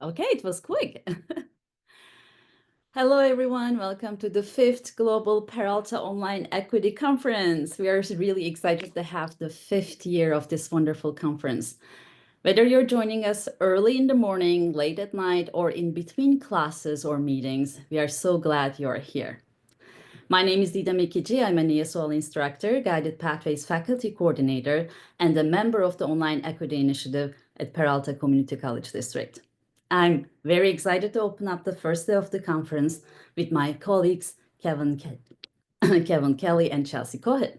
Okay, it was quick. Hello, everyone. Welcome to the 5th Global Peralta Online Equity Conference. We are really excited to have the 5th year of this wonderful conference. Whether you're joining us early in the morning, late at night, or in between classes or meetings, we are so glad you're here. My name is Didem Ekici. I'm an ESOL instructor, Guided Pathways faculty coordinator, and a member of the Online Equity Initiative at Peralta Community College District. I'm very excited to open up the first day of the conference with my colleagues, Kevin Kelly and Chelsea Cohen.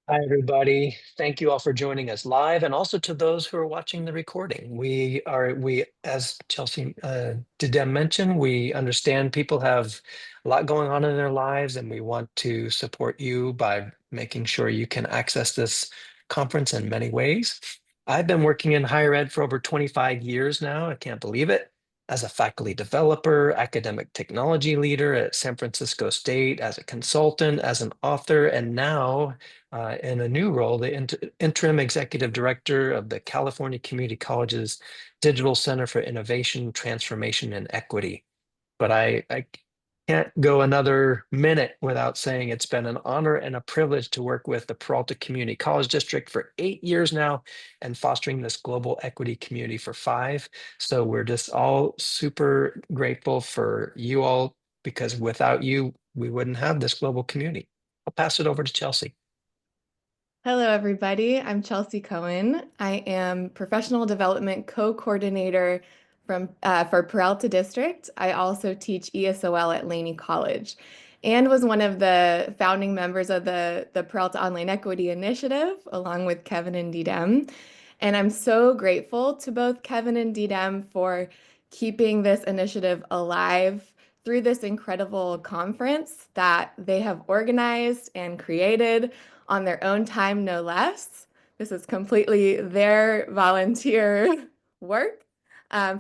Hi, everybody. Thank you all for joining us live, and also to those who are watching the recording. We, as Chelsea Didem mentioned, we understand people have a lot going on in their lives, and we want to support you by making sure you can access this conference in many ways. I've been working in higher ed for over 25 years now. I can't believe it. As a faculty developer, academic technology leader at San Francisco State, as a consultant, as an author, and now in a new role, the interim executive director of the California Community College's Digital Center for Innovation, Transformation, and Equity. But I can't go another minute without saying it's been an honor and a privilege to work with the Peralta Community College District for 8 years now and fostering this global equity community for 5. So we're just all super grateful for you all, because without you, we wouldn't have this global community. I'll pass it over to Chelsea. Hello, everybody. I'm Chelsea Cohen. I am Professional Development Co-Coordinator for Peralta District. I also teach ESOL at Laney College and was one of the founding members of the Peralta Online Equity Initiative, along with Kevin and Didem. And I'm so grateful to both Kevin and Didem for keeping this initiative alive through this incredible conference that they have organized and created on their own time, no less. This is completely their volunteer work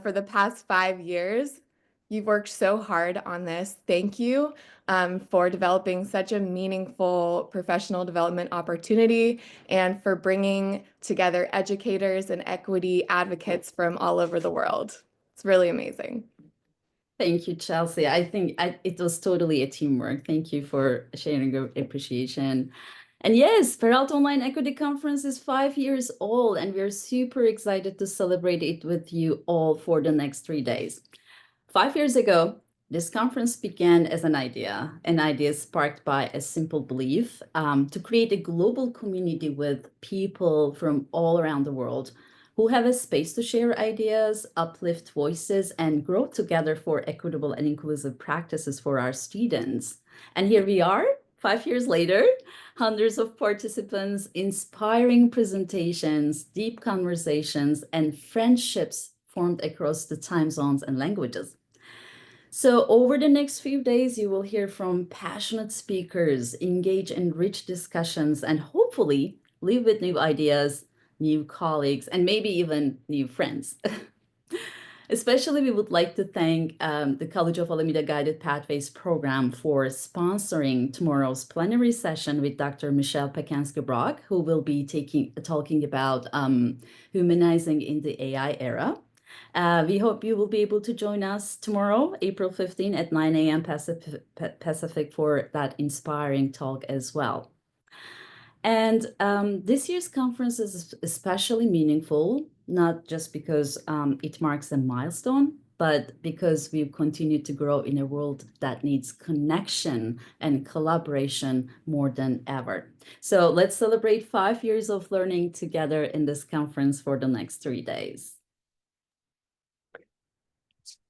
for the past 5 years. You've worked so hard on this. Thank you for developing such a meaningful professional development opportunity and for bringing together educators and equity advocates from all over the world. It's really amazing. Thank you, Chelsea. I think it was totally a teamwork. Thank you for sharing your appreciation. And yes, Peralta Online Equity Conference is 5 years old, and we're super excited to celebrate it with you all for the next 3 days. 5 years ago, this conference began as an idea sparked by a simple belief to create a global community with people from all around the world who have a space to share ideas, uplift voices, and grow together for equitable and inclusive practices for our students. And here we are, 5 years later, hundreds of participants, inspiring presentations, deep conversations, and friendships formed across the time zones and languages. So over the next few days, you will hear from passionate speakers, engage in rich discussions, and hopefully leave with new ideas, new colleagues, and maybe even new friends. Especially, we would like to thank the College of Alameda Guided Pathways program for sponsoring tomorrow's plenary session with Dr. Michelle Pacansky-Brock, who will be talking about humanizing in the AI era. We hope you will be able to join us tomorrow, April 15 at 9 a.m. Pacific for that inspiring talk as well. And this year's conference is especially meaningful, not just because it marks a milestone, but because we've continued to grow in a world that needs connection and collaboration more than ever. So let's celebrate 5 years of learning together in this conference for the next 3 days.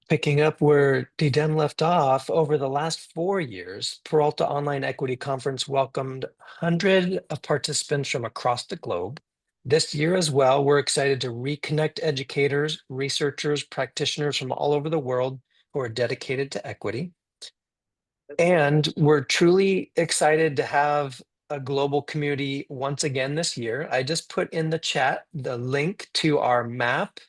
Picking up where Didem left off, over the last 4 years, Peralta Online Equity Conference welcomed hundreds of participants from across the globe. This year as well, we're excited to reconnect educators, researchers, practitioners from all over the world who are dedicated to equity. And we're truly excited to have a global community once again this year. I just put in the chat the link to our map.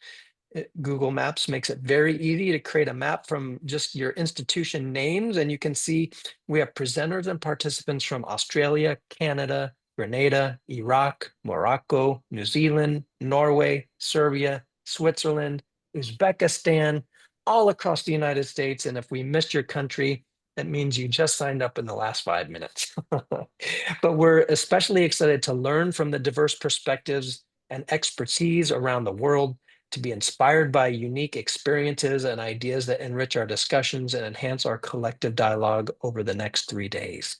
Google Maps makes it very easy to create a map from just your institution names. And you can see we have presenters and participants from Australia, Canada, Grenada, Iraq, Morocco, New Zealand, Norway, Serbia, Switzerland, Uzbekistan, all across the United States. And if we missed your country, that means you just signed up in the last 5 minutes. But we're especially excited to learn from the diverse perspectives and expertise around the world, to be inspired by unique experiences and ideas that enrich our discussions and enhance our collective dialogue over the next 3 days.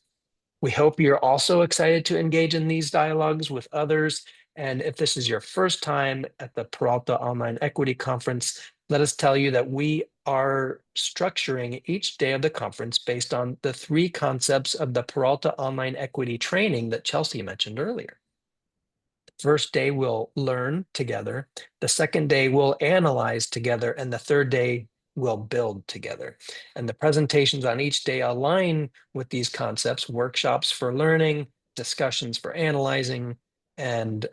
We hope you're also excited to engage in these dialogues with others. And if this is your first time at the Peralta Online Equity Conference, let us tell you that we are structuring each day of the conference based on the 3 concepts of the Peralta Online Equity Training that Chelsea mentioned earlier. The first day we'll learn together, the second day we'll analyze together, and the third day we'll build together. And the presentations on each day align with these concepts: workshops for learning, discussions for analyzing, and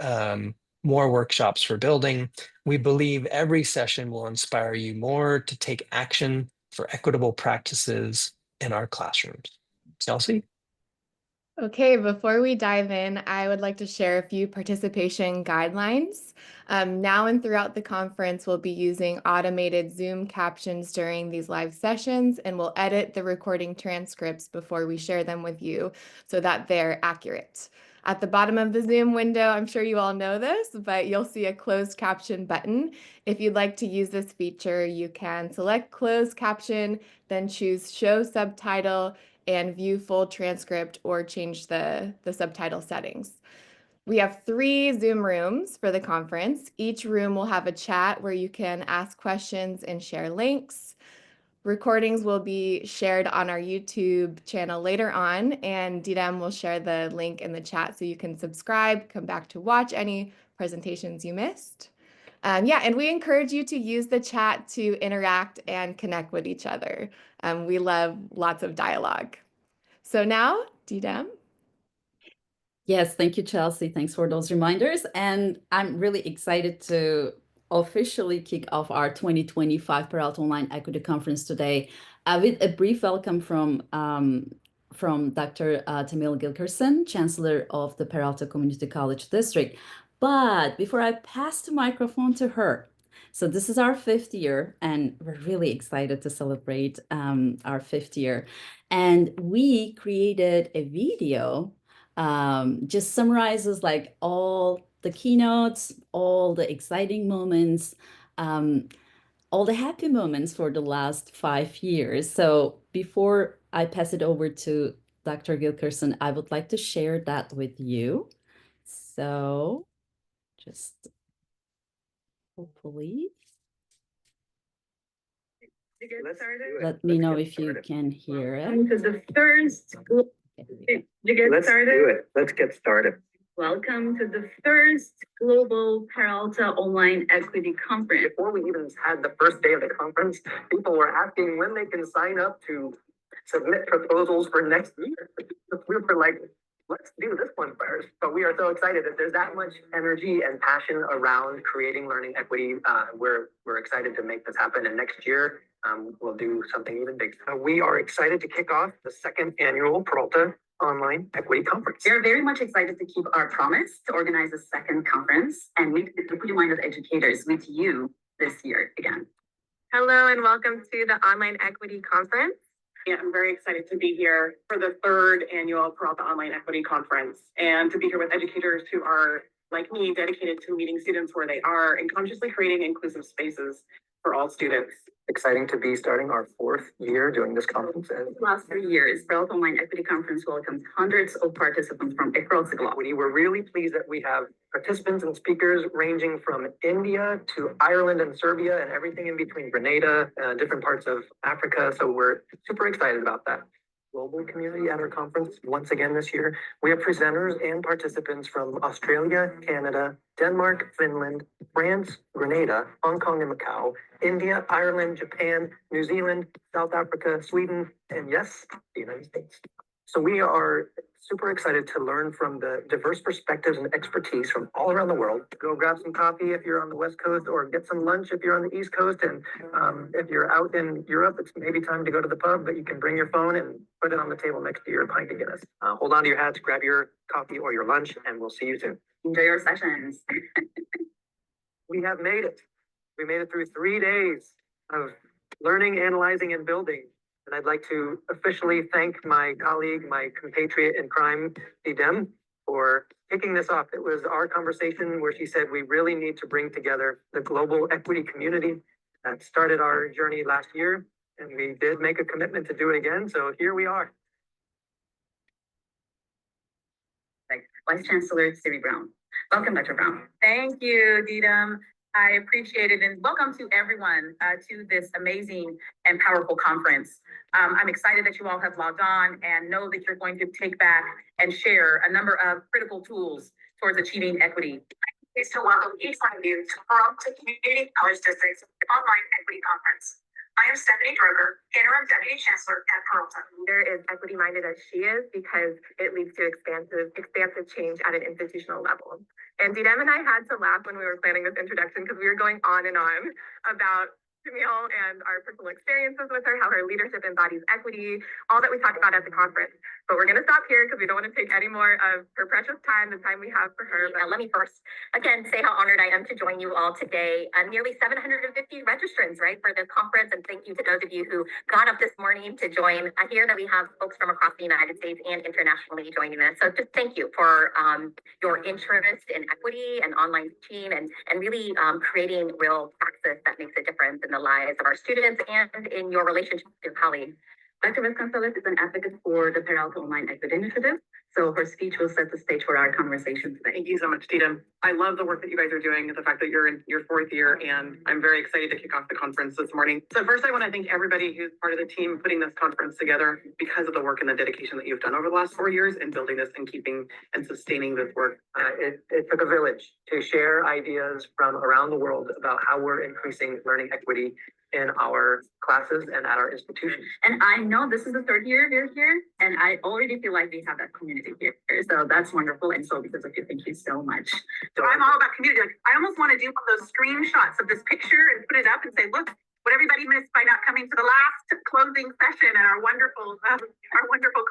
more workshops for building. We believe every session will inspire you more to take action for equitable practices in our classrooms. Chelsea? Okay, before we dive in, I would like to share a few participation guidelines. Now and throughout the conference, we'll be using automated Zoom captions during these live sessions, and we'll edit the recording transcripts before we share them with you so that they're accurate. At the bottom of the Zoom window, I'm sure you all know this, but you'll see a closed caption button. If you'd like to use this feature, you can select closed caption, then choose show subtitle, and view full transcript or change the subtitle settings. We have 3 Zoom rooms for the conference. Each room will have a chat where you can ask questions and share links. Recordings will be shared on our YouTube channel later on, and Didem will share the link in the chat so you can subscribe, come back to watch any presentations you missed. Yeah, and we encourage you to use the chat to interact and connect with each other. We love lots of dialogue. So now, Didem. Yes, thank you, Chelsea. Thanks for those reminders. And I'm really excited to officially kick off our 2025 Peralta Online Equity Conference today with a brief welcome from Dr. Tammeil Gilkerson, Chancellor of the Peralta Community College District. But before I pass the microphone to her, so this is our 5th year, and we're really excited to celebrate our 5th year. And we created a video just summarizes like all the keynotes, all the exciting moments, all the happy moments for the last 5 years. So before I pass it over to Dr. Gilkerson, I would like to share that with you. So just hopefully. Let me know if you can hear it. To the first, did you get started? Do it. Let's get started. Welcome to the first Global Peralta Online Equity Conference. Before we even had the first day of the conference, people were asking when they can sign up to submit proposals for next year. We were like, let's do this one first. But we are so excited that there's that much energy and passion around creating learning equity. We're excited to make this happen. And next year, we'll do something even bigger. We are excited to kick off the 2nd annual Peralta Online Equity Conference. We are very much excited to keep our promise to organize a 2nd conference and meet the equity-minded educators with you this year again. Hello and welcome to the Online Equity Conference. Yeah, I'm very excited to be here for the 3rd annual Peralta Online Equity Conference and to be here with educators who are, like me, dedicated to meeting students where they are and consciously creating inclusive spaces for all students. Exciting to be starting our 4th year doing this conference. The last 3 years, Peralta Online Equity Conference welcomes hundreds of participants from across the globe. We're really pleased that we have participants and speakers ranging from India to Ireland and Serbia and everything in between, Grenada, different parts of Africa. So we're super excited about that. Global community at our conference once again this year. We have presenters and participants from Australia, Canada, Denmark, Finland, France, Grenada, Hong Kong and Macau, India, Ireland, Japan, New Zealand, South Africa, Sweden, and yes, the United States. So we are super excited to learn from the diverse perspectives and expertise from all around the world. Go grab some coffee if you're on the West Coast, or get some lunch if you're on the East Coast. And if you're out in Europe, it's maybe time to go to the pub, but you can bring your phone and put it on the table next to your pint of Guinness. Hold on to your hats, grab your coffee or your lunch, and we'll see you soon. Enjoy your sessions. We have made it. We made it through 3 days of learning, analyzing, and building. And I'd like to officially thank my colleague, my compatriot in crime, Didem, for kicking this off. It was our conversation where she said we really need to bring together the global equity community. That started our journey last year, and we did make a commitment to do it again. So here we are. Vice Chancellor Siri Brown. Welcome, Dr. Brown. Thank you, Didem. I appreciate it, and welcome to everyone to this amazing and powerful conference. I'm excited that you all have logged on and know that you're going to take back and share a number of critical tools towards achieving equity. I'm pleased to welcome each one of you to Peralta Community College District's Online Equity Conference. I am Stephanie Droger, Interim Deputy Chancellor at Peralta. Leader is equity-minded as she is because it leads to expansive change at an institutional level. And Didem and I had to laugh when we were planning this introduction because we were going on and on about Tammeil and our personal experiences with her, how her leadership embodies equity, all that we talked about at the conference. But we're going to stop here because we don't want to take any more of her precious time, the time we have for her. But let me first, again, say how honored I am to join you all today. Nearly 750 registrants, right, for this conference. And thank you to those of you who got up this morning to join. I hear that we have folks from across the United States and internationally joining us. So just thank you for your interest in equity and online teaching and really creating real praxis that makes a difference in the lives of our students and in your relationship with your colleagues. Dr. Gonzalez is an advocate for the Peralta Online Equity Initiative, so her speech will set the stage for our conversation today. Thank you so much, Didem. I love the work that you guys are doing, the fact that you're in your 4th year, and I'm very excited to kick off the conference this morning. So first, I want to thank everybody who's part of the team putting this conference together because of the work and the dedication that you've done over the last 4 years in building this and keeping and sustaining this work. It took a village to share ideas from around the world about how we're increasing learning equity in our classes and at our institutions. And I know this is the 3rd year we're here, and I already feel like we have that community here. So that's wonderful. And so because of you, thank you so much. So I'm all about community. I almost want to do one of those screenshots of this picture and put it up and say, look, what everybody missed by not coming to the last closing session at our wonderful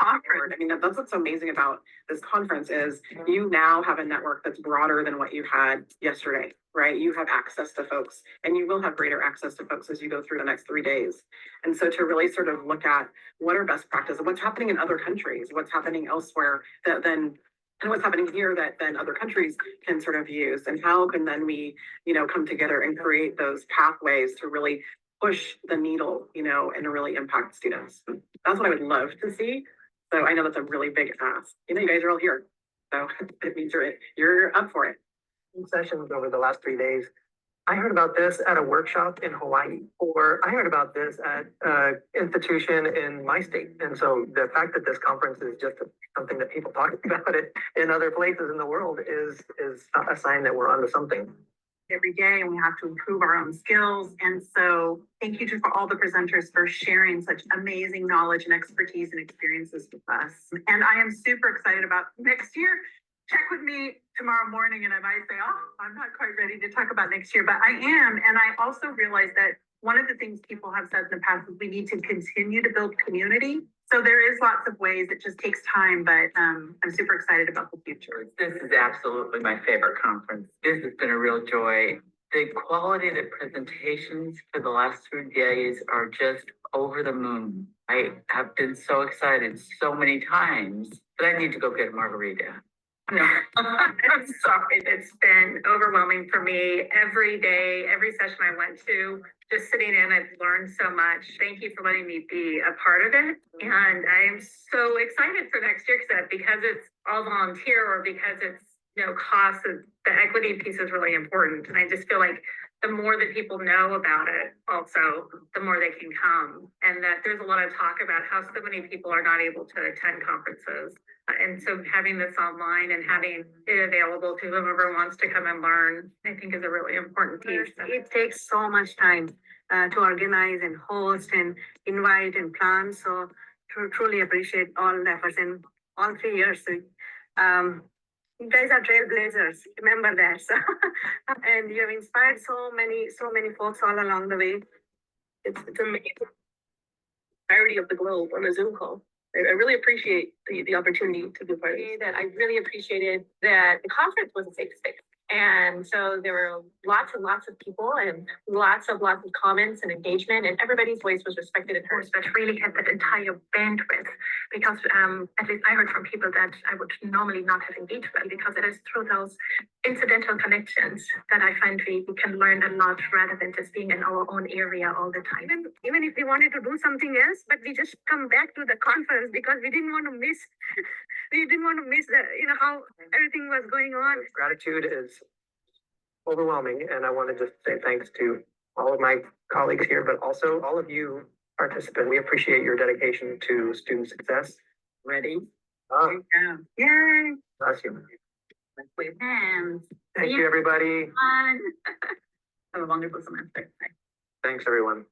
conference. I mean, that's what's so amazing about this conference is you now have a network that's broader than what you had yesterday, right? You have access to folks, and you will have greater access to folks as you go through the next 3 days. And so to really sort of look at what are best practices, what's happening in other countries, what's happening elsewhere that then and what's happening here that then other countries can sort of use, and how can then we, come together and create those pathways to really push the needle, and really impact students. That's what I would love to see. So I know that's a really big ask. You guys are all here, so it means you're up for it. Sessions over the last 3 days. I heard about this at a workshop in Hawaii, or I heard about this at an institution in my state. And so the fact that this conference is just something that people talk about it in other places in the world is a sign that we're onto something. Every day, and we have to improve our own skills. And so thank you to all the presenters for sharing such amazing knowledge and expertise and experiences with us. And I am super excited about next year. Check with me tomorrow morning and I might say, oh, I'm not quite ready to talk about next year, but I am. And I also realize that one of the things people have said in the past is we need to continue to build community. So there is lots of ways. It just takes time, but I'm super excited about the future. This is absolutely my favorite conference. This has been a real joy. The quality of the presentations for the last 3 days are just over the moon. I have been so excited so many times that I need to go get a margarita. No, I'm sorry. It's been overwhelming for me every day, every session I went to. Just sitting in, I've learned so much. Thank you for letting me be a part of it. And I'm so excited for next year because it's all volunteer or because it's, cost. The equity piece is really important. And I just feel like the more that people know about it, also, the more they can come. And that there's a lot of talk about how so many people are not able to attend conferences. And so having this online and having it available to whoever wants to come and learn, I think is a really important piece. It takes so much time to organize and host and invite and plan. So truly appreciate all the efforts in all 3 years. You guys are trailblazers, remember that. So, and you have inspired so many folks all along the way. It's amazing. Entirety of the globe on a Zoom call. I really appreciate the opportunity to be part of it. That I really appreciated that the conference was a safe space. And so there were lots and lots of people and lots of comments and engagement, and everybody's voice was respected and heard. That really had that entire bandwidth, because at least I heard from people that I would normally not have engaged with, because it is through those incidental connections that I find we can learn a lot, rather than just being in our own area all the time. Even if we wanted to do something else, but we just come back to the conference because we didn't want to miss the, how everything was going on. Gratitude is overwhelming, and I wanted to say thanks to all of my colleagues here, but also all of you participants. We appreciate your dedication to student success. Ready? Yay! Bless you. Let's wave hands. Thank you, everybody. Fun. Have a wonderful semester. Thanks, everyone.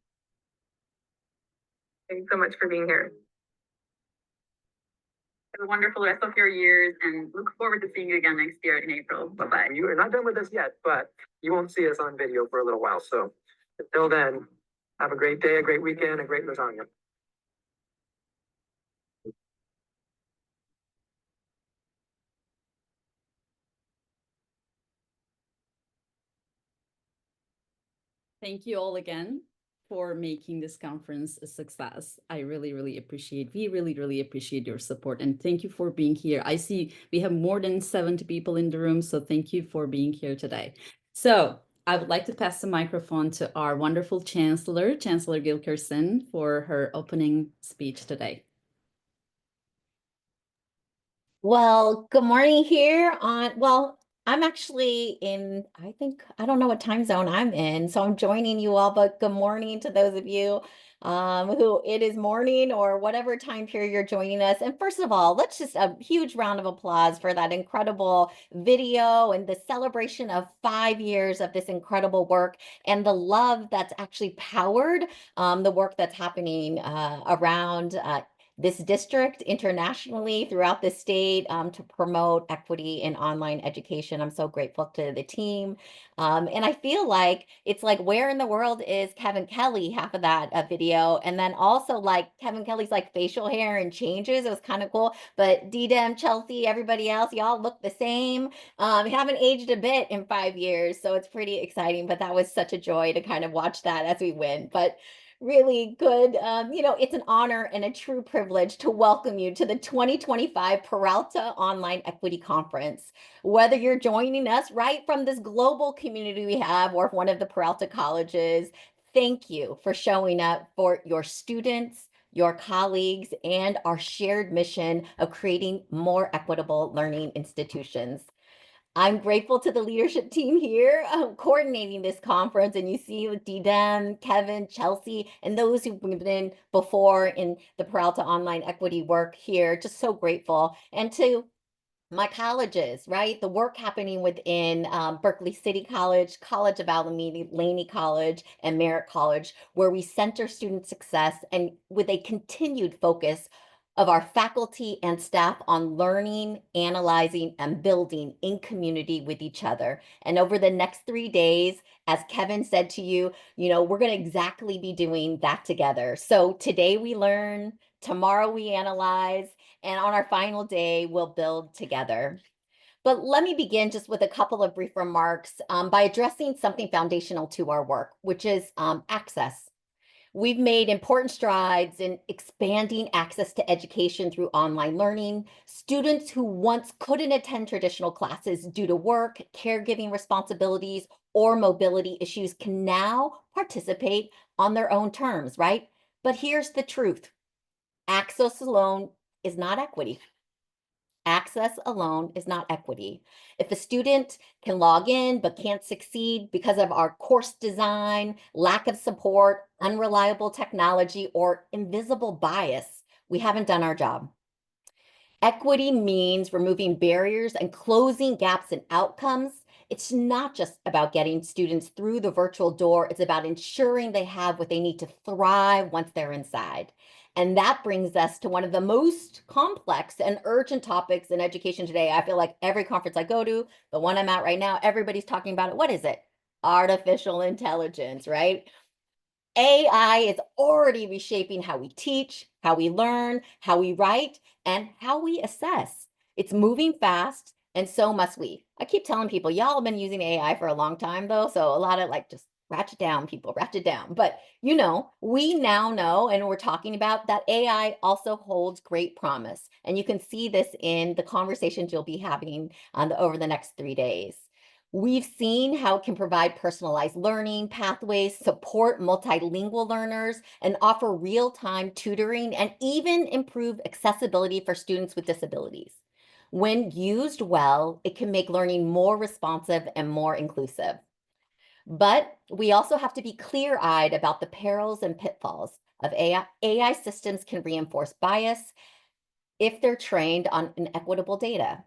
Thanks so much for being here. Have a wonderful rest of your years, and look forward to seeing you again next year in April. Bye-bye. You are not done with us yet, but you won't see us on video for a little while. So until then, have a great day, a great weekend, a great lasagna. Thank you all again for making this conference a success. I we really appreciate your support, and thank you for being here. I see we have more than 70 people in the room, so thank you for being here today. So I would like to pass the microphone to our wonderful Chancellor, Chancellor Gilkerson, for her opening speech today. Well, good morning here I'm actually in, I don't know what time zone I'm in, so I'm joining you all, but good morning to those of you who it is morning or whatever time period you're joining us. And first of all, let's just a huge round of applause for that incredible video and the celebration of 5 years of this incredible work and the love that's actually powered the work that's happening around this district internationally throughout the state to promote equity in online education. I'm so grateful to the team. And I feel like it's like, where in the world is Kevin Kelly, half of that video? And then also like Kevin Kelly's like facial hair and changes. It was kind of cool. But Didem, Chelsea, everybody else, y'all look the same. Haven't aged a bit in 5 years. So it's pretty exciting. But that was such a joy to kind of watch that as we went. But really good. It's an honor and a true privilege to welcome you to the 2025 Peralta Online Equity Conference. Whether you're joining us right from this global community we have or one of the Peralta colleges, thank you for showing up for your students, your colleagues, and our shared mission of creating more equitable learning institutions. I'm grateful to the leadership team here coordinating this conference, and you see with Didem, Kevin, Chelsea, and those who've been before in the Peralta Online Equity work here. Just so grateful. And to my colleges, right? The work happening within Berkeley City College, College of Alameda, Laney College, and Merritt College, where we center student success and with a continued focus of our faculty and staff on learning, analyzing, and building in community with each other. And over the next 3 days, as Kevin said to you, we're going to exactly be doing that together. So today we learn, tomorrow we analyze, and on our final day, we'll build together. But let me begin just with a couple of brief remarks by addressing something foundational to our work, which is access. We've made important strides in expanding access to education through online learning. Students who once couldn't attend traditional classes due to work, caregiving responsibilities, or mobility issues can now participate on their own terms, right? But here's the truth. Access alone is not equity. Access alone is not equity. If a student can log in but can't succeed because of our course design, lack of support, unreliable technology, or invisible bias, we haven't done our job. Equity means removing barriers and closing gaps in outcomes. It's not just about getting students through the virtual door. It's about ensuring they have what they need to thrive once they're inside. And that brings us to one of the most complex and urgent topics in education today. I feel like every conference I go to, the one I'm at right now, everybody's talking about it. What is it? Artificial intelligence, right? AI is already reshaping how we teach, how we learn, how we write, and how we assess. It's moving fast, and so must we. I keep telling people, y'all have been using AI for a long time, though, so a lot of like just ratchet down, people, ratchet down. But you know, we now know, and we're talking about that AI also holds great promise. And you can see this in the conversations you'll be having over the next 3 days. We've seen how it can provide personalized learning pathways, support multilingual learners, and offer real-time tutoring, and even improve accessibility for students with disabilities. When used well, it can make learning more responsive and more inclusive. But we also have to be clear-eyed about the perils and pitfalls of AI. AI systems can reinforce bias if they're trained on inequitable data.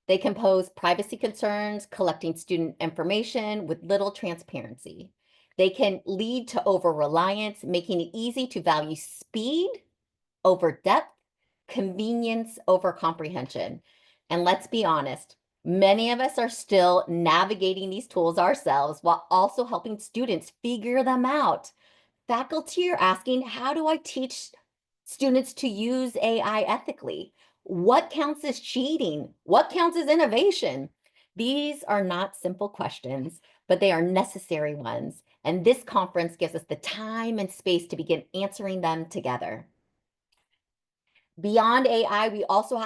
They can pose privacy concerns, collecting student information with little transparency. They can lead to over-reliance, making it easy to value speed over depth, convenience over comprehension. And let's be honest, many of us are still navigating these tools ourselves while also helping students figure them out. Faculty are asking, how do I teach students to use AI ethically? What counts as cheating? What counts as innovation? These are not simple questions, but they are necessary ones. And this conference gives us the time and space to begin answering them together. Beyond AI, we also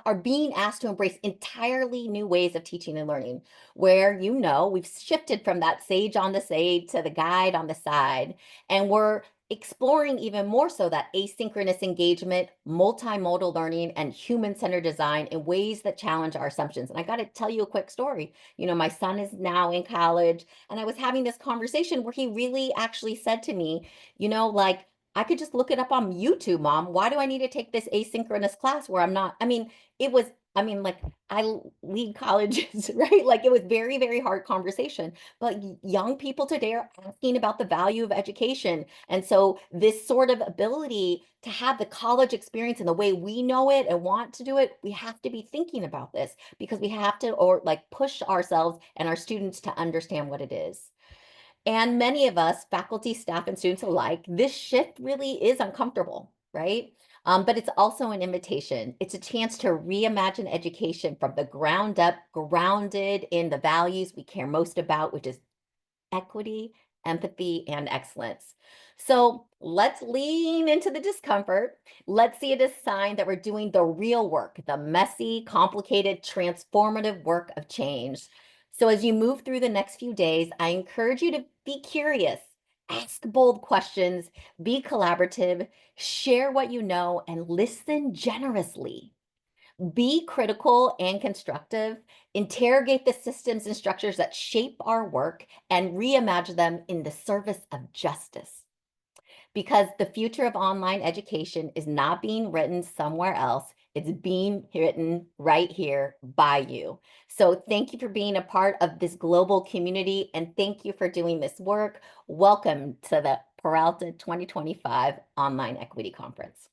are being asked to embrace entirely new ways of teaching and learning, where, you know, we've shifted from that sage on the side to the guide on the side, and we're exploring even more so that asynchronous engagement, multimodal learning, and human-centered design in ways that challenge our assumptions. And I got to tell you a quick story. You know, my son is now in college, and I was having this conversation where he really actually said to me, you know, like, I could just look it up on YouTube, Mom. Why do I need to take this asynchronous class where I'm not? I mean, like I lead colleges, right? Like it was very, very hard conversation. But young people today are asking about the value of education. And so this sort of ability to have the college experience and the way we know it and want to do it, we have to be thinking about this because we have to push ourselves and our students to understand what it is. And many of us, faculty, staff, and students alike, this shift really is uncomfortable, right? But it's also an invitation. It's a chance to reimagine education from the ground up, grounded in the values we care most about, which is equity, empathy, and excellence. So let's lean into the discomfort. Let's see it as a sign that we're doing the real work, the messy, complicated, transformative work of change. So as you move through the next few days, I encourage you to be curious, ask bold questions, be collaborative, share what you know, and listen generously. Be critical and constructive, interrogate the systems and structures that shape our work, and reimagine them in the service of justice. Because the future of online education is not being written somewhere else, it's being written right here by you. So thank you for being a part of this global community, and thank you for doing this work. Welcome to the Peralta 2025 Online Equity Conference.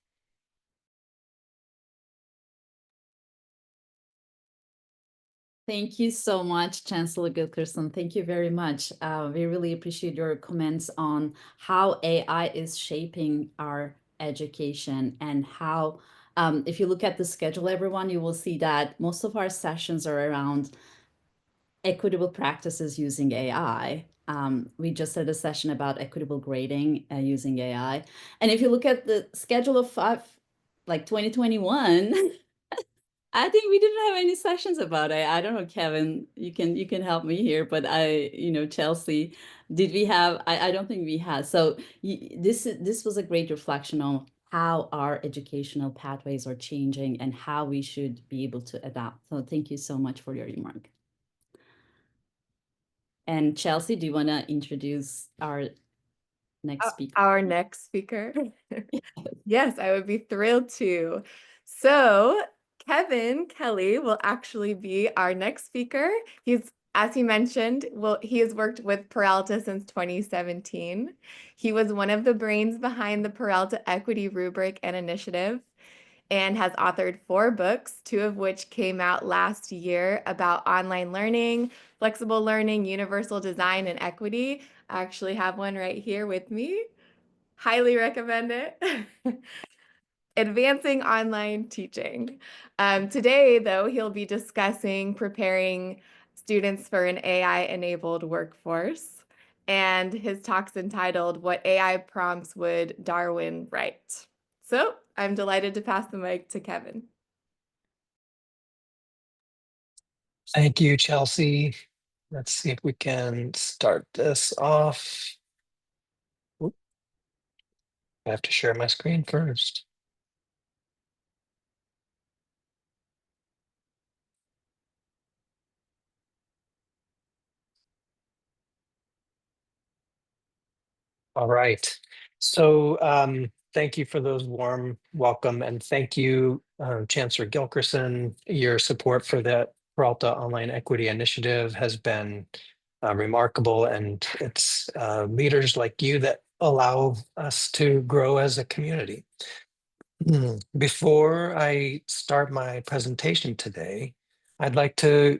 Thank you so much, Chancellor Gilkerson. Thank you very much. We really appreciate your comments on how AI is shaping our education and how, if you look at the schedule, everyone, you will see that most of our sessions are around equitable practices using AI. We just had a session about equitable grading using AI. And if you look at the schedule of 2021, I think we didn't have any sessions about it. I don't know, Kevin, you can help me here, but Chelsea, did we have, I don't think we had. So this was a great reflection on how our educational pathways are changing and how we should be able to adapt. So thank you so much for your remark. And Chelsea, do you want to introduce our next speaker? Our next speaker? Yes, I would be thrilled to. So Kevin Kelly will actually be our next speaker. He's, as he mentioned, he has worked with Peralta since 2017. He was one of the brains behind the Peralta Equity Rubric and Initiative. and has authored 4 books, 2 of which came out last year about online learning, flexible learning, universal design, and equity. I actually have one right here with me. Highly recommend it. Advancing online teaching. Today, though, he'll be discussing preparing students for an AI-enabled workforce, and his talk's entitled, What AI Prompts Would Darwin Write? So I'm delighted to pass the mic to Kevin. Thank you, Chelsea. Let's see if we can start this off. Oop. I have to share my screen first. All right. So thank you for those warm welcome, and thank you, Chancellor Gilkerson. Your support for the Peralta Online Equity Initiative has been remarkable, and it's leaders like you that allow us to grow as a community. Before I start my presentation today, I'd like to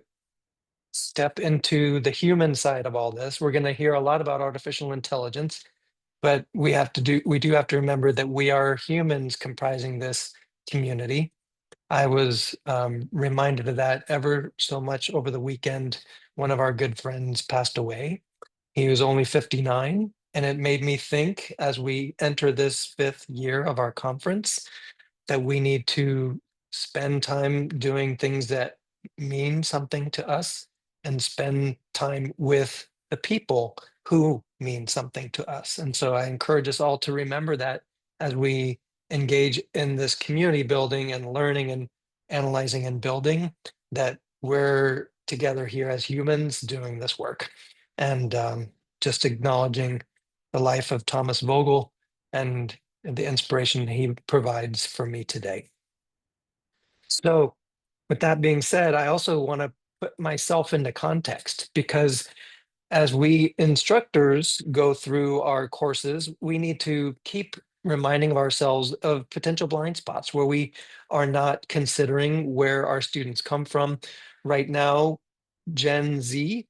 step into the human side of all this. We're going to hear a lot about artificial intelligence, but we do have to remember that we are humans comprising this community. I was reminded of that ever so much over the weekend. One of our good friends passed away. He was only 59, and it made me think as we enter this 5th year of our conference that we need to spend time doing things that mean something to us and spend time with the people who mean something to us. And so I encourage us all to remember that as we engage in this community building and learning and analyzing and building, that we're together here as humans doing this work. And just acknowledging the life of Thomas Vogel and the inspiration he provides for me today. So with that being said, I also want to put myself into context, because as we instructors go through our courses, we need to keep reminding of ourselves of potential blind spots where we are not considering where our students come from. Right now, Gen Z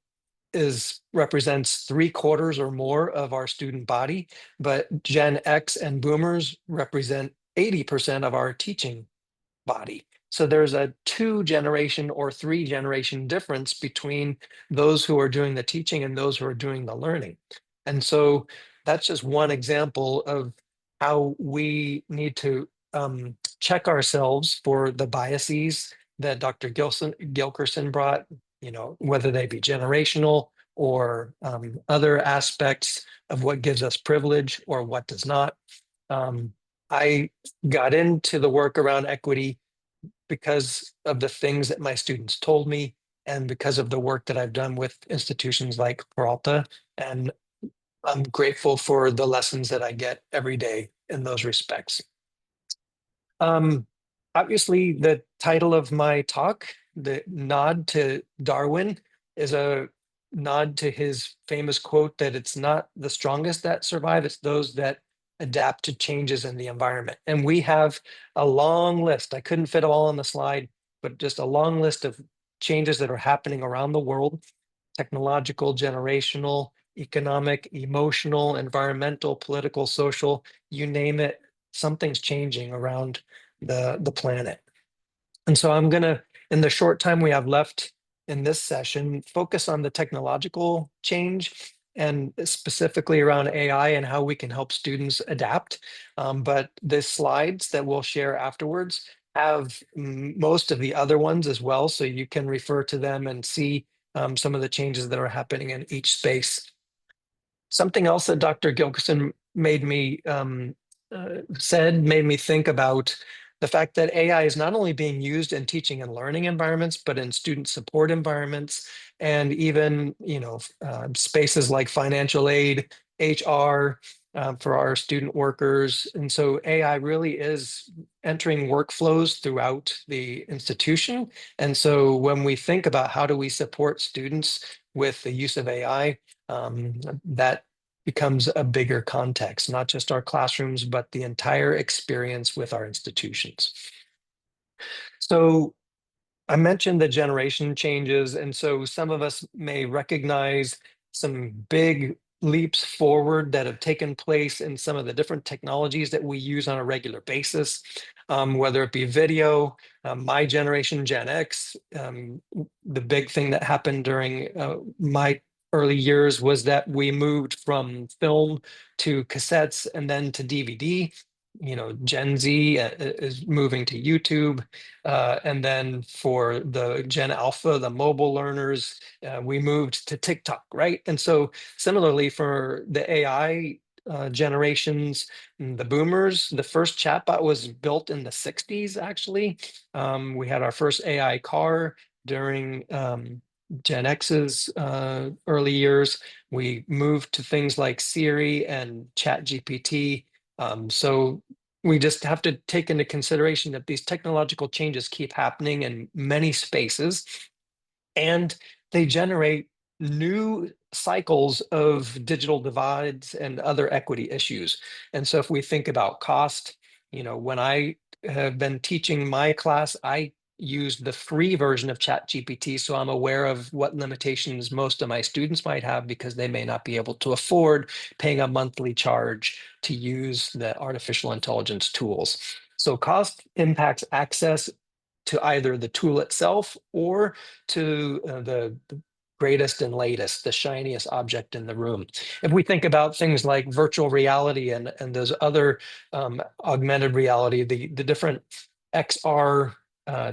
represents 3/4 or more of our student body, but Gen X and boomers represent 80% of our teaching body. So there's a 2-generation or 3-generation difference between those who are doing the teaching and those who are doing the learning. And so that's just one example of how we need to check ourselves for the biases that Dr. Gilkerson brought, whether they be generational or other aspects of what gives us privilege or what does not. I got into the work around equity because of the things that my students told me and because of the work that I've done with institutions like Peralta. And I'm grateful for the lessons that I get every day in those respects. Obviously, the title of my talk, The Nod to Darwin, is a nod to his famous quote that it's not the strongest that survive, it's those that adapt to changes in the environment. And we have a long list. I couldn't fit them all on the slide, but just a long list of changes that are happening around the world: technological, generational, economic, emotional, environmental, political, social, you name it, something's changing around the planet. And so I'm going to, in the short time we have left in this session, focus on the technological change and specifically around AI and how we can help students adapt. But the slides that we'll share afterwards have most of the other ones as well, so you can refer to them and see some of the changes that are happening in each space. Something else that Dr. Gilkerson made me think about the fact that AI is not only being used in teaching and learning environments, but in student support environments, and even spaces like financial aid, HR, for our student workers. And so AI really is entering workflows throughout the institution. And so when we think about how do we support students with the use of AI, that becomes a bigger context, not just our classrooms, but the entire experience with our institutions. So I mentioned the generation changes, and so some of us may recognize some big leaps forward that have taken place in some of the different technologies that we use on a regular basis, whether it be video, my generation, Gen X. The big thing that happened during my early years was that we moved from film to cassettes and then to DVD. Gen Z is moving to YouTube. And then for the Gen Alpha, the mobile learners, we moved to TikTok, right? And so similarly for the AI generations, the boomers, the first chatbot was built in the 60s, actually. We had our first AI car during Gen X's early years. We moved to things like Siri and ChatGPT. So we just have to take into consideration that these technological changes keep happening in many spaces, and they generate new cycles of digital divides and other equity issues. And so if we think about cost, when I have been teaching my class, I used the free version of ChatGPT, so I'm aware of what limitations most of my students might have because they may not be able to afford paying a monthly charge to use the artificial intelligence tools. So cost impacts access to either the tool itself or to the greatest and latest, the shiniest object in the room. If we think about things like virtual reality and those other augmented reality, the different XR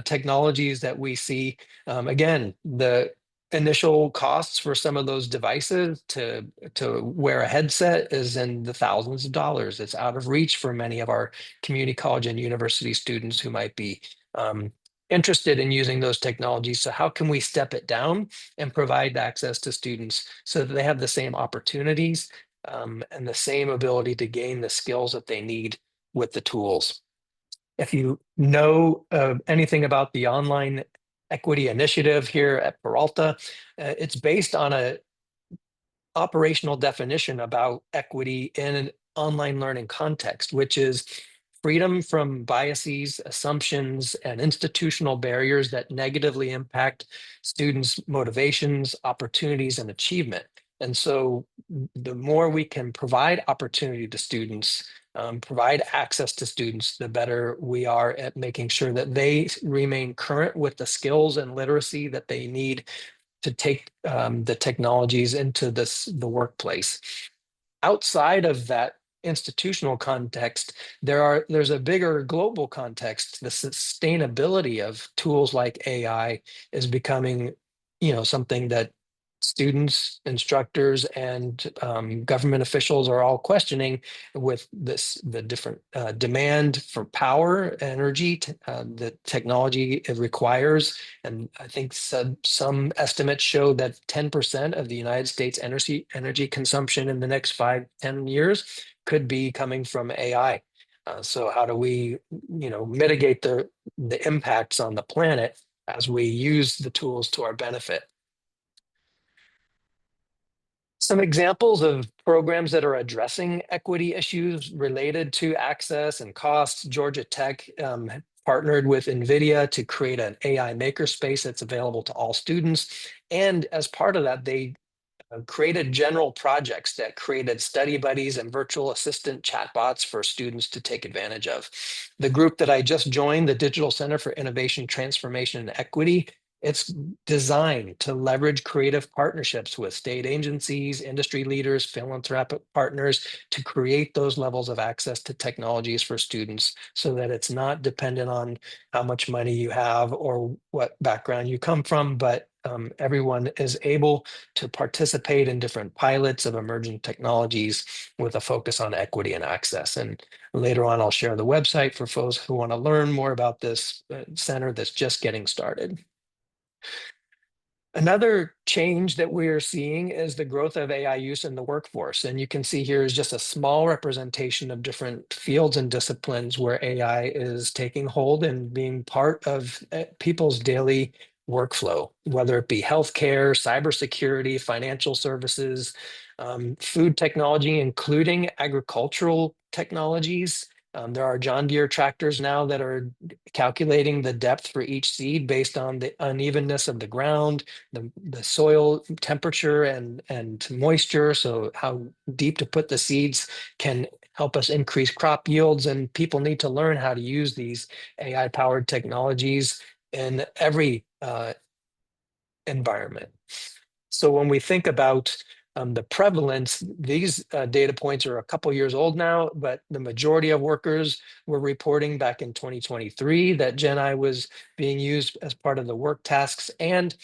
technologies that we see, again, the initial costs for some of those devices to wear a headset is in the thousands of dollars. It's out of reach for many of our community college and university students who might be interested in using those technologies. So how can we step it down and provide access to students so that they have the same opportunities and the same ability to gain the skills that they need with the tools? If you know anything about the online equity initiative here at Peralta, it's based on a operational definition about equity in an online learning context, which is freedom from biases, assumptions, and institutional barriers that negatively impact students' motivations, opportunities, and achievement. And so the more we can provide opportunity to students, provide access to students, the better we are at making sure that they remain current with the skills and literacy that they need to take the technologies into the workplace. Outside of that institutional context, there's a bigger global context. The sustainability of tools like AI is becoming, something that students, instructors, and government officials are all questioning with the different demand for power, energy, the technology it requires. And I think some estimates show that 10% of the United States energy consumption in the next 5-10 years could be coming from AI. So how do we, mitigate the impacts on the planet as we use the tools to our benefit? Some examples of programs that are addressing equity issues related to access and costs. Georgia Tech partnered with NVIDIA to create an AI makerspace that's available to all students. And as part of that, they created general projects that created study buddies and virtual assistant chatbots for students to take advantage of. The group that I just joined, the Digital Center for Innovation, Transformation, and Equity, it's designed to leverage creative partnerships with state agencies, industry leaders, philanthropic partners to create those levels of access to technologies for students so that it's not dependent on how much money you have or what background you come from, but everyone is able to participate in different pilots of emerging technologies with a focus on equity and access. And later on, I'll share the website for folks who want to learn more about this center that's just getting started. Another change that we are seeing is the growth of AI use in the workforce. And you can see here is just a small representation of different fields and disciplines where AI is taking hold and being part of people's daily workflow, whether it be healthcare, cybersecurity, financial services, food technology, including agricultural technologies, There are John Deere tractors now that are calculating the depth for each seed based on the unevenness of the ground, the soil temperature and moisture. So how deep to put the seeds can help us increase crop yields. And people need to learn how to use these AI-powered technologies in every environment. So when we think about the prevalence, these data points are a couple years old now, but the majority of workers were reporting back in 2023 that Gen I was being used as part of the work tasks, and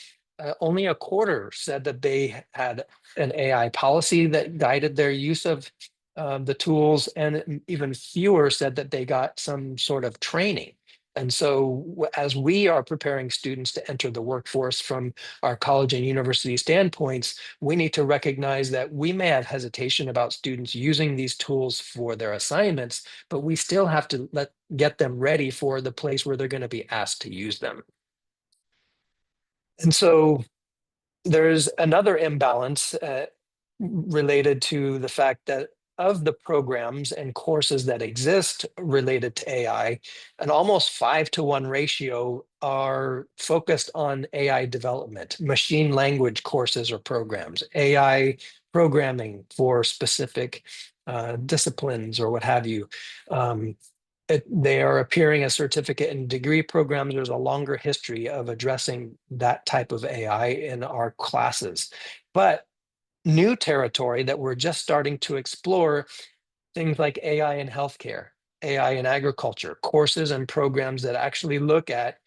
only a quarter said that they had an AI policy that guided their use of the tools, and even fewer said that they got some sort of training. And so as we are preparing students to enter the workforce from our college and university standpoints, we need to recognize that we may have hesitation about students using these tools for their assignments, but we still have to get them ready for the place where they're going to be asked to use them. And so there's another imbalance related to the fact that of the programs and courses that exist related to AI, an almost 5-to-1 ratio are focused on AI development, machine language courses or programs, AI programming for specific disciplines or what have you. They are appearing as certificate and degree programs. There's a longer history of addressing that type of AI in our classes. But new territory that we're just starting to explore, things like AI in healthcare, AI in agriculture, courses and programs that actually look at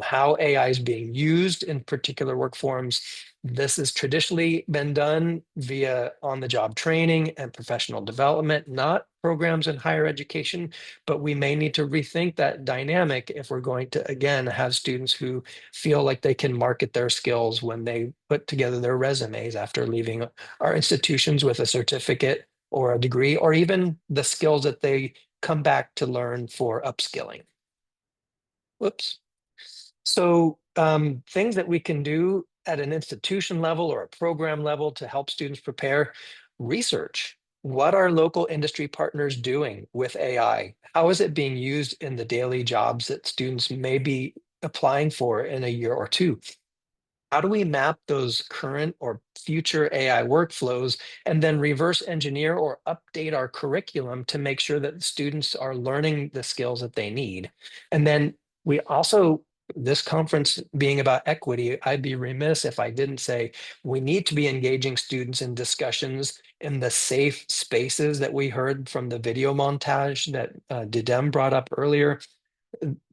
how AI is being used in particular work forms. This has traditionally been done via on-the-job training and professional development, not programs in higher education, but we may need to rethink that dynamic if we're going to, again, have students who feel like they can market their skills when they put together their resumes after leaving our institutions with a certificate or a degree, or even the skills that they come back to learn for upskilling. Whoops. So things that we can do at an institution level or a program level to help students prepare: research. What are local industry partners doing with AI? How is it being used in the daily jobs that students may be applying for in a year or two? How do we map those current or future AI workflows and then reverse engineer or update our curriculum to make sure that students are learning the skills that they need? And then we also, this conference being about equity, I'd be remiss if I didn't say we need to be engaging students in discussions in the safe spaces that we heard from the video montage that Didem brought up earlier.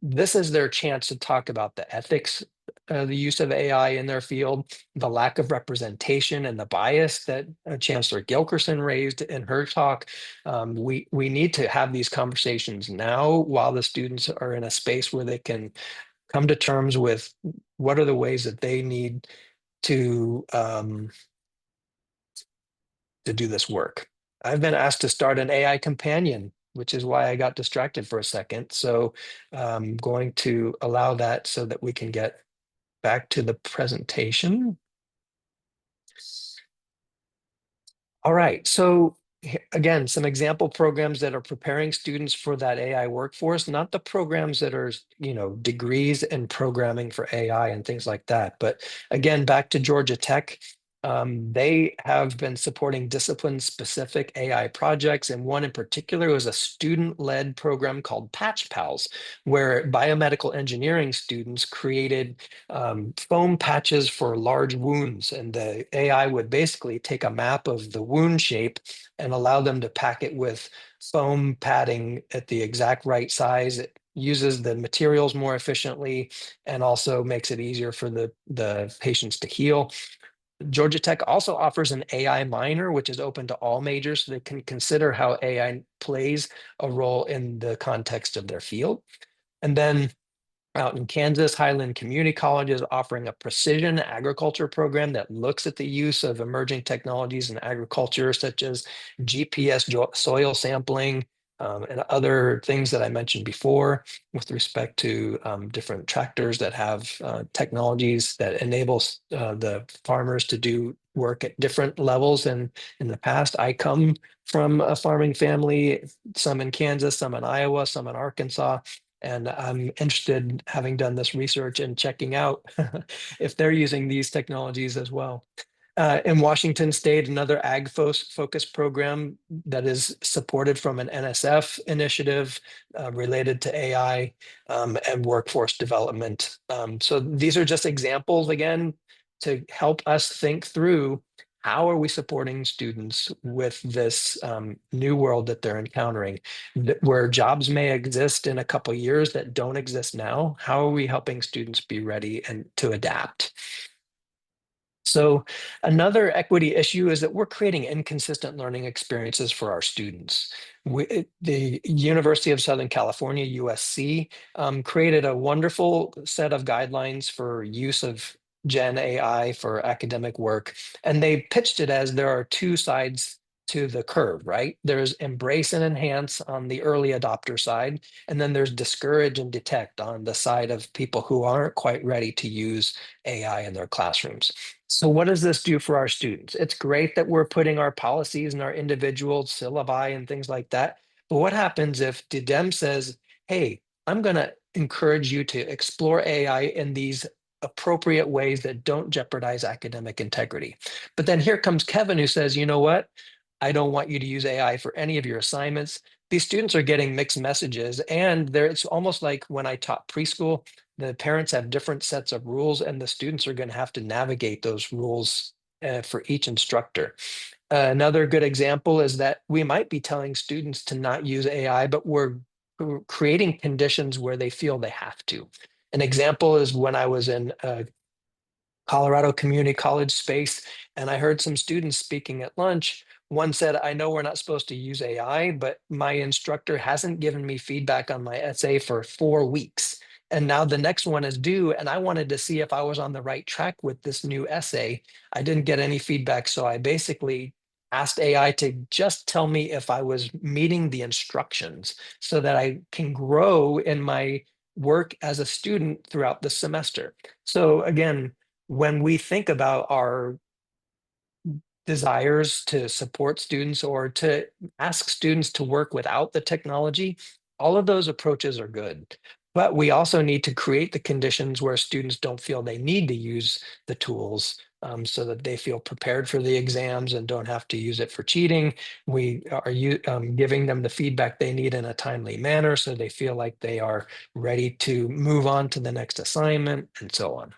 This is their chance to talk about the ethics, the use of AI in their field, the lack of representation and the bias that Chancellor Gilkerson raised in her talk. We need to have these conversations now while the students are in a space where they can come to terms with what are the ways that they need to do this work. I've been asked to start an AI companion, which is why I got distracted for a second. So I'm going to allow that so that we can get back to the presentation. All right, so again, some example programs that are preparing students for that AI workforce, not the programs that are, degrees in programming for AI and things like that. But again, back to Georgia Tech, they have been supporting discipline-specific AI projects, and one in particular was a student-led program called Patch Pals, where biomedical engineering students created foam patches for large wounds, and the AI would basically take a map of the wound shape and allow them to pack it with foam padding at the exact right size. It uses the materials more efficiently and also makes it easier for the patients to heal. Georgia Tech also offers an AI minor, which is open to all majors, so they can consider how AI plays a role in the context of their field. And then out in Kansas, Highland Community College is offering a precision agriculture program that looks at the use of emerging technologies in agriculture, such as GPS soil sampling, and other things that I mentioned before with respect to different tractors that have technologies that enables the farmers to do work at different levels. And in the past, I come from a farming family, some in Kansas, some in Iowa, some in Arkansas. And I'm interested, having done this research, and checking out if they're using these technologies as well. In Washington State, another ag focused program that is supported from an NSF initiative related to AI and workforce development. So these are just examples, again, to help us think through how are we supporting students with this new world that they're encountering, where jobs may exist in a couple of years that don't exist now. How are we helping students be ready and to adapt? So another equity issue is that we're creating inconsistent learning experiences for our students. The University of Southern California, USC, created a wonderful set of guidelines for use of Gen AI for academic work. And they pitched it as there are two sides to the curve, right? There's embrace and enhance on the early adopter side, and then there's discourage and detect on the side of people who aren't quite ready to use AI in their classrooms. So what does this do for our students? It's great that we're putting our policies and our individual syllabi and things like that. But what happens if Didem says, hey, I'm going to encourage you to explore AI in these appropriate ways that don't jeopardize academic integrity. But then here comes Kevin, who says, you know what? I don't want you to use AI for any of your assignments. These students are getting mixed messages, and it's almost like when I taught preschool, the parents have different sets of rules, and the students are going to have to navigate those rules for each instructor. Another good example is that we might be telling students to not use AI, but we're creating conditions where they feel they have to. An example is when I was in Colorado Community College space, and I heard some students speaking at lunch. One said, I know we're not supposed to use AI, but my instructor hasn't given me feedback on my essay for 4 weeks. And now the next one is due, and I wanted to see if I was on the right track with this new essay. I didn't get any feedback, so I basically asked AI to just tell me if I was meeting the instructions so that I can grow in my work as a student throughout the semester. So again, when we think about our desires to support students or to ask students to work without the technology, all of those approaches are good. But we also need to create the conditions where students don't feel they need to use the tools so that they feel prepared for the exams and don't have to use it for cheating. We are giving them the feedback they need in a timely manner so they feel like they are ready to move on to the next assignment and so on.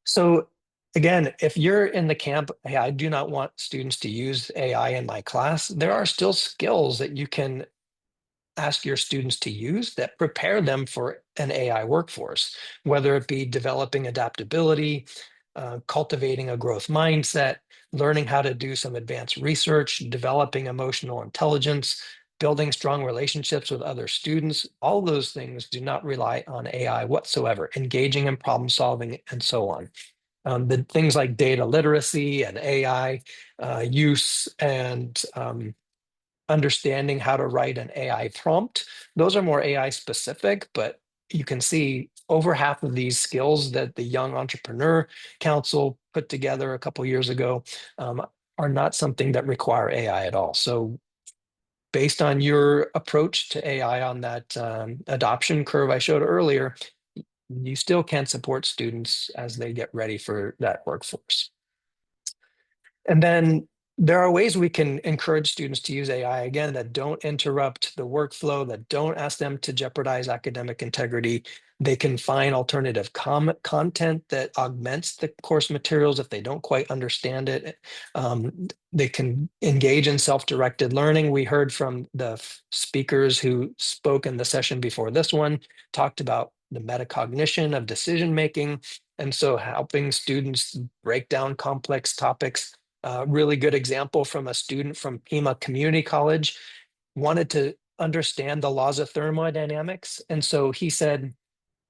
So again, if you're in the camp, hey, I do not want students to use AI in my class, there are still skills that you can ask your students to use that prepare them for an AI workforce, whether it be developing adaptability, cultivating a growth mindset, learning how to do some advanced research, developing emotional intelligence, building strong relationships with other students. All those things do not rely on AI whatsoever, engaging in problem solving and so on. The things like data literacy and AI use and understanding how to write an AI prompt, those are more AI specific, but you can see over half of these skills that the Young Entrepreneur Council put together a couple years ago are not something that require AI at all. So based on your approach to AI on that adoption curve I showed earlier, you still can support students as they get ready for that workforce. And then there are ways we can encourage students to use AI, again, that don't interrupt the workflow, that don't ask them to jeopardize academic integrity. They can find alternative content that augments the course materials if they don't quite understand it. They can engage in self-directed learning. We heard from the speakers who spoke in the session before this one, talked about the metacognition of decision-making. And so helping students break down complex topics. Really good example from a student from Pima Community College, wanted to understand the laws of thermodynamics. And so he said,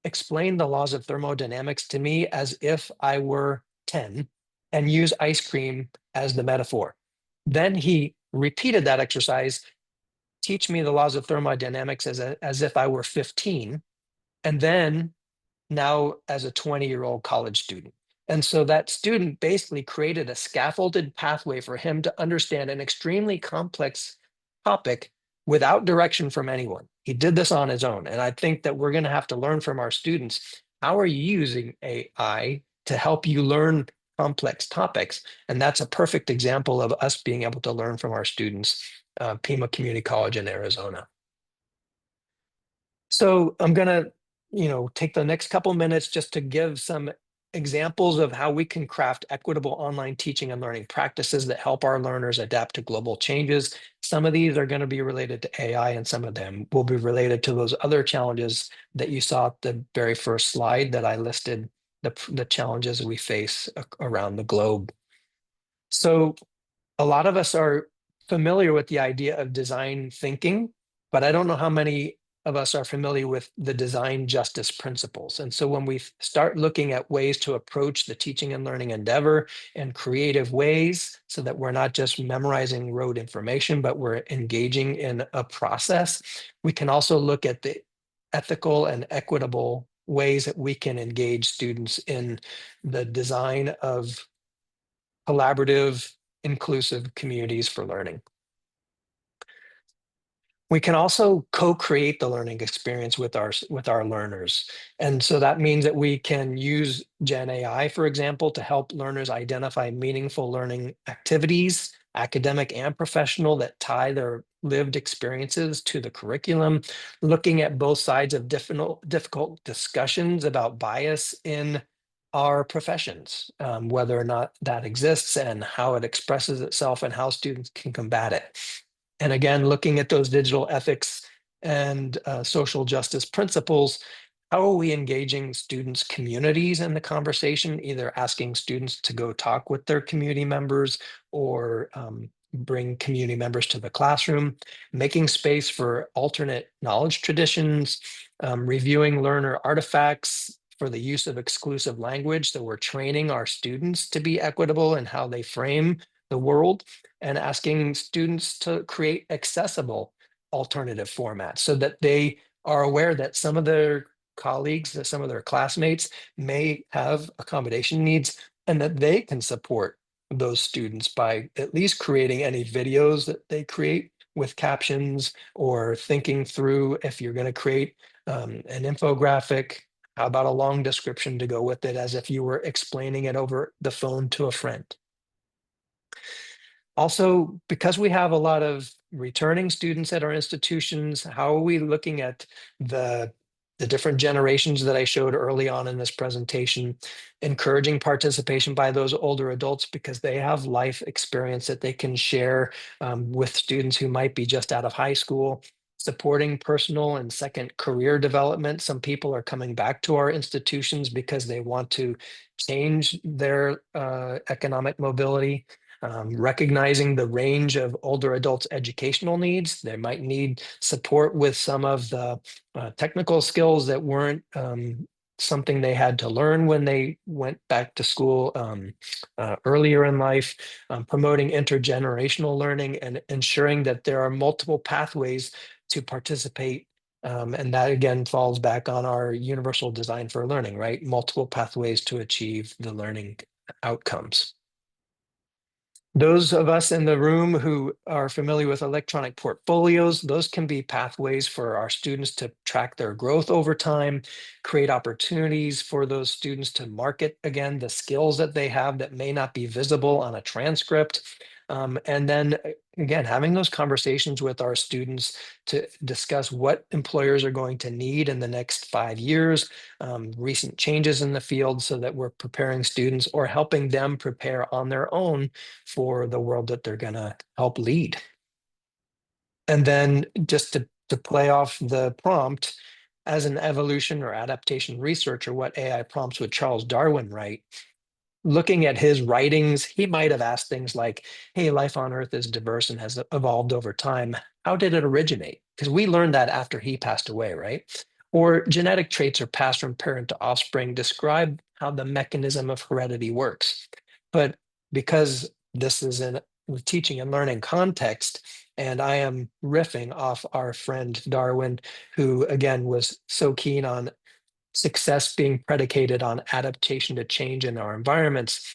explain the laws of thermodynamics to me as if I were 10 and use ice cream as the metaphor. Then he repeated that exercise, teach me the laws of thermodynamics as if I were 15. And then now as a 20-year-old college student. And so that student basically created a scaffolded pathway for him to understand an extremely complex topic without direction from anyone. He did this on his own. And I think that we're going to have to learn from our students. How are you using AI to help you learn complex topics? And that's a perfect example of us being able to learn from our students, Pima Community College in Arizona. So I'm going to, take the next couple minutes just to give some examples of how we can craft equitable online teaching and learning practices that help our learners adapt to global changes. Some of these are going to be related to AI, and some of them will be related to those other challenges that you saw at the very first slide that I listed, the challenges we face around the globe. So a lot of us are familiar with the idea of design thinking, but I don't know how many of us are familiar with the design justice principles. And so when we start looking at ways to approach the teaching and learning endeavor in creative ways, so that we're not just memorizing rote information, but we're engaging in a process, we can also look at the ethical and equitable ways that we can engage students in the design of collaborative, inclusive communities for learning. We can also co-create the learning experience with our learners. And so that means that we can use Gen AI, for example, to help learners identify meaningful learning activities, academic and professional, that tie their lived experiences to the curriculum, looking at both sides of difficult discussions about bias in our professions, whether or not that exists and how it expresses itself and how students can combat it. And again, looking at those digital ethics and social justice principles, how are we engaging students' communities in the conversation, either asking students to go talk with their community members or bring community members to the classroom, making space for alternate knowledge traditions, reviewing learner artifacts for the use of exclusive language. So we're training our students to be equitable in how they frame the world, and asking students to create accessible alternative formats so that they are aware that some of their colleagues, that some of their classmates may have accommodation needs, and that they can support those students by at least creating any videos that they create with captions, or thinking through, if you're going to create an infographic, how about a long description to go with it, as if you were explaining it over the phone to a friend. Also, because we have a lot of returning students at our institutions, how are we looking at the different generations that I showed early on in this presentation, encouraging participation by those older adults because they have life experience that they can share with students who might be just out of high school, supporting personal and second career development. Some people are coming back to our institutions because they want to change their economic mobility. Recognizing the range of older adults' educational needs. They might need support with some of the technical skills that weren't something they had to learn when they went back to school earlier in life, promoting intergenerational learning and ensuring that there are multiple pathways to participate. And that again falls back on our universal design for learning, right? Multiple pathways to achieve the learning outcomes. Those of us in the room who are familiar with electronic portfolios, those can be pathways for our students to track their growth over time, create opportunities for those students to market, again, the skills that they have that may not be visible on a transcript. And then again, having those conversations with our students to discuss what employers are going to need in the next 5 years, recent changes in the field, so that we're preparing students or helping them prepare on their own for the world that they're going to help lead. And then just to play off the prompt, as an evolution or adaptation researcher, what AI prompts would Charles Darwin write? Looking at his writings, he might have asked things like, hey, life on Earth is diverse and has evolved over time. How did it originate? Because we learned that after he passed away, right? Or genetic traits are passed from parent to offspring. Describe how the mechanism of heredity works. But because this is in a teaching and learning context, and I am riffing off our friend Darwin, who again was so keen on success being predicated on adaptation to change in our environments,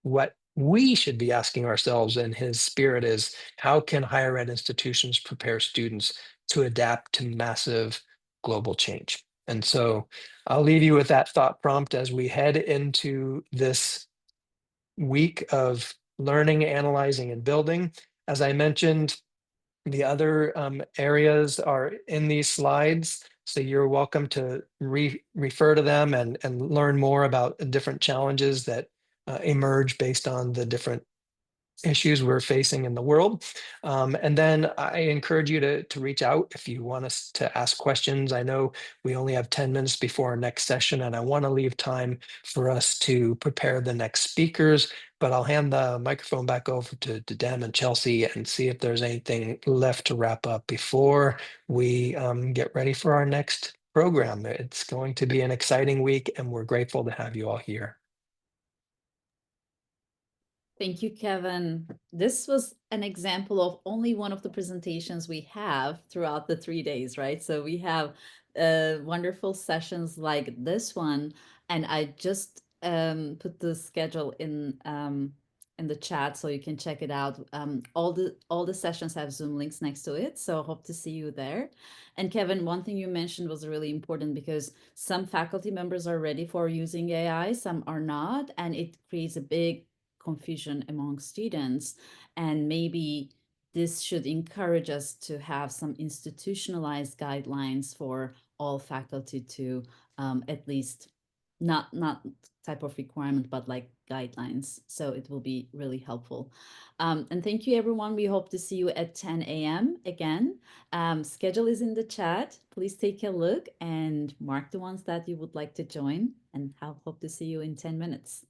what we should be asking ourselves in his spirit is, how can higher ed institutions prepare students to adapt to massive global change? And so I'll leave you with that thought prompt as we head into this week of learning, analyzing, and building. As I mentioned, the other areas are in these slides, so you're welcome to refer to them and learn more about the different challenges that emerge based on the different issues we're facing in the world. And then I encourage you to reach out if you want us to ask questions. I know we only have 10 minutes before our next session, and I want to leave time for us to prepare the next speakers, but I'll hand the microphone back over to Didem and Chelsea and see if there's anything left to wrap up before we get ready for our next program. It's going to be an exciting week, and we're grateful to have you all here. Thank you, Kevin. This was an example of only one of the presentations we have throughout the 3 days, right? So we have wonderful sessions like this one, and I just put the schedule in the chat so you can check it out. All the sessions have Zoom links next to it, so hope to see you there. And Kevin, one thing you mentioned was really important because some faculty members are ready for using AI, some are not, and it creates a big confusion among students. And maybe this should encourage us to have some institutionalized guidelines for all faculty to at least not type of requirement, but like guidelines. So it will be really helpful. And thank you, everyone. We hope to see you at 10 a.m. again. Schedule is in the chat. Please take a look and mark the ones that you would like to join, and I'll hope to see you in 10 minutes.